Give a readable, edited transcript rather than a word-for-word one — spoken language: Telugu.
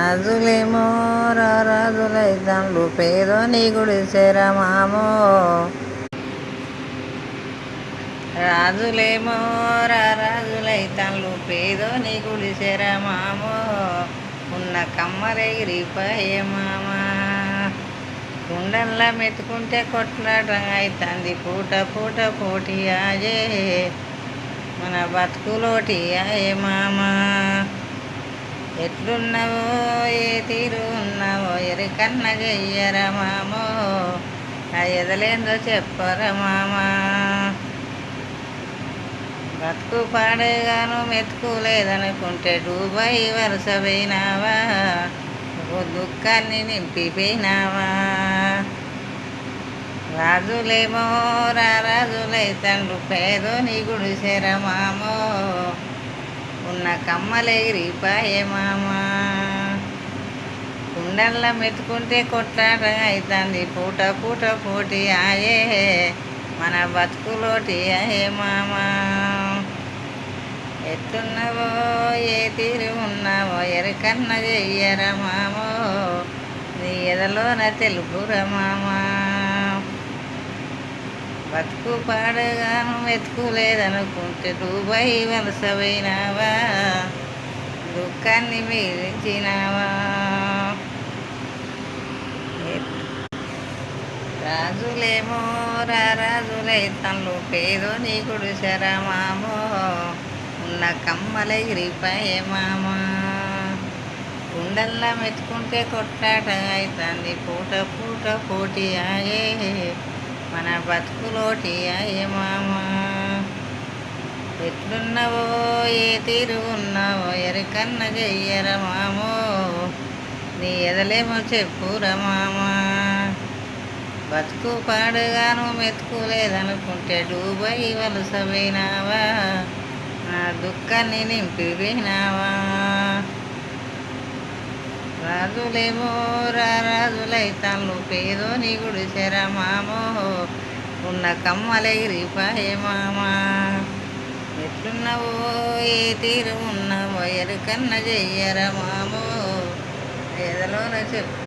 రాజులేమో రాజులైతండ్లు పేదోని గుడిసెర మామో. రాజులేమో రాజులైతండ్లు పేదోని గుడిసెర మామో. ఉన్న కమ్మలెగిరిపాయే మామా. కుండల్లా మెతుకుంటే కొట్లాట అవుతుంది, పూట పూట పోటీ ఆయే మన బతుకులోటి ఆయే మామా. ఎట్లున్నావో ఏ తీరు ఉన్నావో ఎరికన్న చెయ్యరా మామో. ఆ ఎదలేందో చెప్పరా మామా. బతుకు పాడేగాను మెతుకు లేదనుకుంటే డూబాయి వరుస పోయినావా, దుఃఖాన్ని నింపిపోయినావా. రాజులేమో రాజులైతండ్లు పేదోని గుడిసెర మామో. ఉన్న కమ్మలెగిరిపాయే మామా. కుండల్లా మెతుకుంటే కొట్లాట అవుతుంది, పూట పూట పోటీ ఆయే మన బతుకులోటి ఆయే మామా. ఎట్టున్నావో ఏ తీరు ఉన్నావో ఎరికన్న చెయ్యరా మామో. నీ ఎదలోన తెలుపురా మామా. బతుకు పాడగాను మెతుకు లేదనుకుంటే డూబాయి వలస పోయినావా, దుఃఖాన్ని మీరించినావా. రాజులేమో రాజులైతండ్లు పేదోని గుడిసెర మామో. ఉన్న కమ్మలెగిరిపాయే మామా. కుండల్లా మెతుకుంటే కొట్లాట అవుతుంది, పూట పూట పోటీ ఆయే మన బతుకులోటి ఆయే మామా. ఎట్లున్నావో ఏ తీరు ఉన్నావో ఎరికన్న చెయ్యరా మామో. నీ ఎదలేమో చెప్పురా మామా. బతుకు పాడుగాను మెతుకు లేదనుకుంటే డూబాయి వలస పోయినావా, నా దుఃఖాన్ని నింపిపోయినావా. రాజులేమో రాజులైతండ్లు పేదోని గుడిసెర మామో. ఉన్న కమ్మలెగిరిపాయే మామా. ఎట్లున్నావో ఏ తీరు ఉన్నావో ఎరుకన్న చెయ్యరా మామో. ఏదలోన చెప్పు.